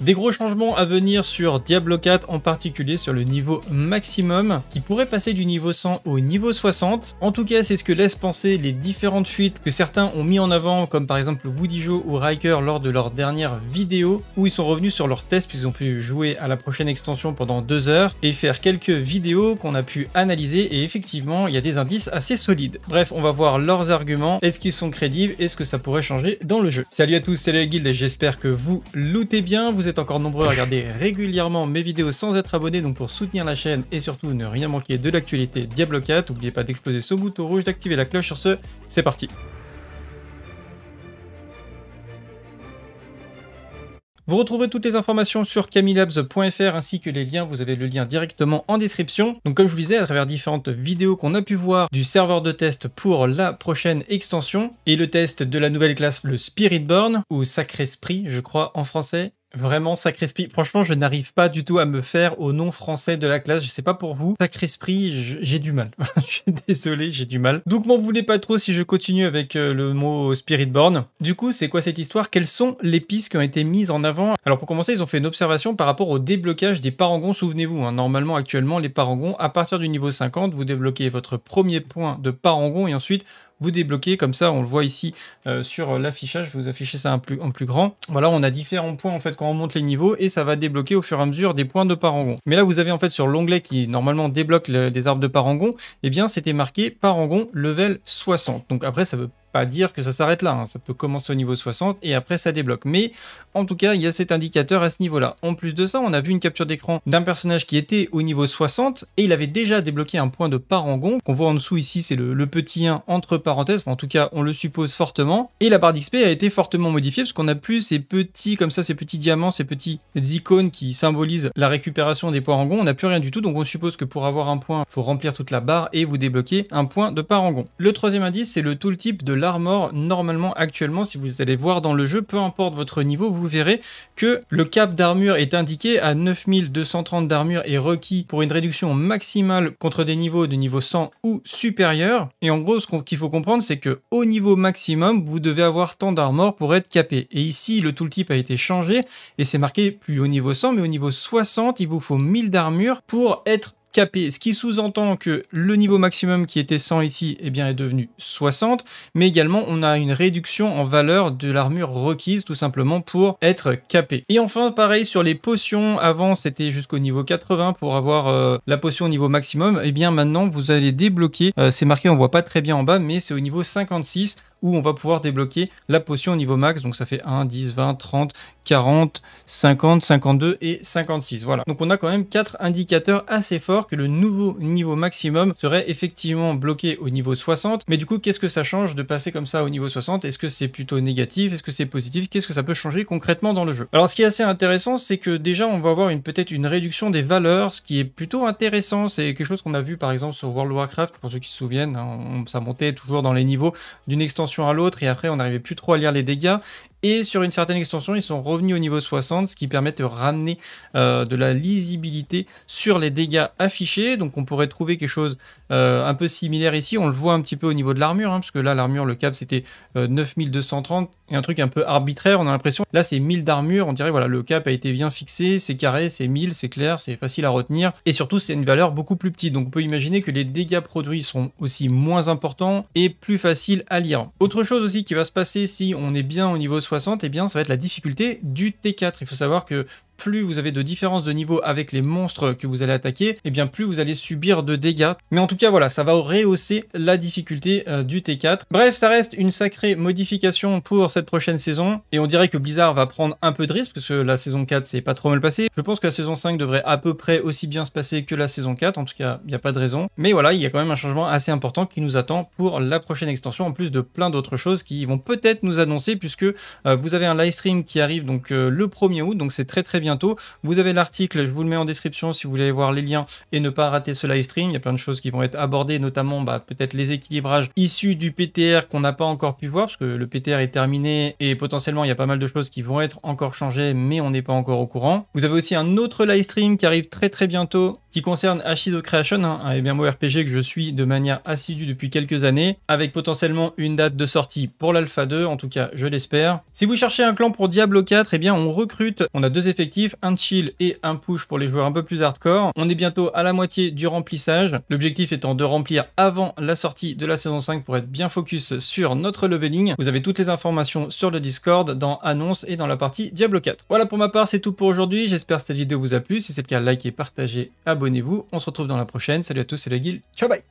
Des gros changements à venir sur Diablo 4, en particulier sur le niveau maximum, qui pourrait passer du niveau 100 au niveau 60. En tout cas, c'est ce que laissent penser les différentes fuites que certains ont mis en avant, comme par exemple Woody Joe ou Riker lors de leur dernière vidéo, où ils sont revenus sur leur test, puisqu'ils ont pu jouer à la prochaine extension pendant 2 heures, et faire quelques vidéos qu'on a pu analyser, et effectivement, il y a des indices assez solides. Bref, on va voir leurs arguments, est-ce qu'ils sont crédibles, est-ce que ça pourrait changer dans le jeu. Salut à tous, salut la guilde, et j'espère que vous lootez bien, vous êtes encore nombreux à regarder régulièrement mes vidéos sans être abonnés, donc pour soutenir la chaîne et surtout ne rien manquer de l'actualité Diablo 4, n'oubliez pas d'exploser ce bouton rouge, d'activer la cloche. Sur ce, c'est parti. Vous retrouverez toutes les informations sur camilabs.fr ainsi que les liens, vous avez le lien directement en description. Donc comme je vous disais, à travers différentes vidéos qu'on a pu voir du serveur de test pour la prochaine extension et le test de la nouvelle classe, le Spiritborn, ou Sacré Esprit, je crois en français. Vraiment, Sacré Esprit. Franchement, je n'arrive pas du tout à me faire au nom français de la classe. Je sais pas pour vous. Sacré Esprit, j'ai du mal. Je suis désolé, j'ai du mal. Donc, m'en voulez pas trop si je continue avec le mot Spiritborn. Du coup, c'est quoi cette histoire? Quelles sont les pistes qui ont été mises en avant? Alors, pour commencer, ils ont fait une observation par rapport au déblocage des parangons. Souvenez-vous, hein, normalement, actuellement, les parangons, à partir du niveau 50, vous débloquez votre premier point de parangon et ensuite, vous débloquez, comme ça, on le voit ici sur l'affichage, je vais vous afficher ça en plus grand. Voilà, on a différents points en fait quand on monte les niveaux et ça va débloquer au fur et à mesure des points de parangon. Mais là, vous avez en fait sur l'onglet qui normalement débloque les arbres de parangon, eh bien c'était marqué parangon level 60. Donc après, ça veut pas dire que ça s'arrête là, hein. Ça peut commencer au niveau 60 et après ça débloque. Mais en tout cas, il y a cet indicateur à ce niveau-là. En plus de ça, on a vu une capture d'écran d'un personnage qui était au niveau 60 et il avait déjà débloqué un point de parangon qu'on voit en dessous ici, c'est le petit 1 entre parenthèses, enfin, en tout cas on le suppose fortement. Et la barre d'XP a été fortement modifiée parce qu'on a plus ces petits comme ça, ces petits diamants, ces petits icônes qui symbolisent la récupération des parangons. On n'a plus rien du tout, donc on suppose que pour avoir un point, il faut remplir toute la barre et vous débloquez un point de parangon. Le troisième indice, c'est le tooltip de l'armor. Normalement, actuellement, si vous allez voir dans le jeu, peu importe votre niveau, vous verrez que le cap d'armure est indiqué à 9230 d'armure est requis pour une réduction maximale contre des niveaux de niveau 100 ou supérieur. Et en gros, ce qu'il faut comprendre, c'est que au niveau maximum, vous devez avoir tant d'armor pour être capé. Et ici, le tooltip a été changé et c'est marqué plus au niveau 100, mais au niveau 60, il vous faut 1000 d'armure pour être capé, ce qui sous-entend que le niveau maximum qui était 100 ici eh bien, est devenu 60, mais également on a une réduction en valeur de l'armure requise tout simplement pour être capé. Et enfin pareil sur les potions, avant c'était jusqu'au niveau 80 pour avoir la potion au niveau maximum, et bien maintenant vous allez débloquer, c'est marqué on voit pas très bien en bas, mais c'est au niveau 56 où on va pouvoir débloquer la potion au niveau max, donc ça fait 1, 10, 20, 30, 40, 50, 52 et 56, voilà. Donc on a quand même 4 indicateurs assez forts que le nouveau niveau maximum serait effectivement bloqué au niveau 60, mais du coup qu'est-ce que ça change de passer comme ça au niveau 60? Est-ce que c'est plutôt négatif? Est-ce que c'est positif? Qu'est-ce que ça peut changer concrètement dans le jeu? Alors ce qui est assez intéressant, c'est que déjà on va avoir peut-être une réduction des valeurs, ce qui est plutôt intéressant, c'est quelque chose qu'on a vu par exemple sur World of Warcraft, pour ceux qui se souviennent, hein, ça montait toujours dans les niveaux d'une extension à l'autre et après on n'arrivait plus trop à lire les dégâts. Et sur une certaine extension, ils sont revenus au niveau 60, ce qui permet de ramener de la lisibilité sur les dégâts affichés. Donc on pourrait trouver quelque chose un peu similaire ici. On le voit un petit peu au niveau de l'armure, hein, parce que là, l'armure, le cap, c'était 9230, et un truc un peu arbitraire, on a l'impression. Là, c'est 1000 d'armure, on dirait, voilà, le cap a été bien fixé, c'est carré, c'est 1000, c'est clair, c'est facile à retenir. Et surtout, c'est une valeur beaucoup plus petite. Donc on peut imaginer que les dégâts produits sont aussi moins importants et plus faciles à lire. Autre chose aussi qui va se passer si on est bien au niveau 60, eh bien ça va être la difficulté du T4. Il faut savoir que plus vous avez de différence de niveau avec les monstres que vous allez attaquer, et bien plus vous allez subir de dégâts. Mais en tout cas, voilà, ça va rehausser la difficulté du T4. Bref, ça reste une sacrée modification pour cette prochaine saison, et on dirait que Blizzard va prendre un peu de risque, parce que la saison 4 s'est pas trop mal passée. Je pense que la saison 5 devrait à peu près aussi bien se passer que la saison 4, en tout cas, il n'y a pas de raison. Mais voilà, il y a quand même un changement assez important qui nous attend pour la prochaine extension, en plus de plein d'autres choses qui vont peut-être nous annoncer, puisque vous avez un live stream qui arrive donc le 1er août, donc c'est très bien. Vous avez l'article, je vous le mets en description si vous voulez voir les liens et ne pas rater ce live stream. Il y a plein de choses qui vont être abordées, notamment peut-être les équilibrages issus du PTR qu'on n'a pas encore pu voir, parce que le PTR est terminé et potentiellement il y a pas mal de choses qui vont être encore changées, mais on n'est pas encore au courant. Vous avez aussi un autre live stream qui arrive très bientôt qui concerne Ashido Creation, un MMORPG que je suis de manière assidue depuis quelques années, avec potentiellement une date de sortie pour l'Alpha 2, en tout cas je l'espère. Si vous cherchez un clan pour Diablo 4, eh bien on recrute, on a 2 effectifs, un chill et un push pour les joueurs un peu plus hardcore. On est bientôt à la moitié du remplissage, l'objectif étant de remplir avant la sortie de la saison 5 pour être bien focus sur notre leveling. Vous avez toutes les informations sur le Discord, dans annonces et dans la partie Diablo 4. Voilà, pour ma part c'est tout pour aujourd'hui, j'espère que cette vidéo vous a plu, si c'est le cas likez, partagez, abonnez-vous, on se retrouve dans la prochaine, salut à tous, c'est la Guilde, ciao bye.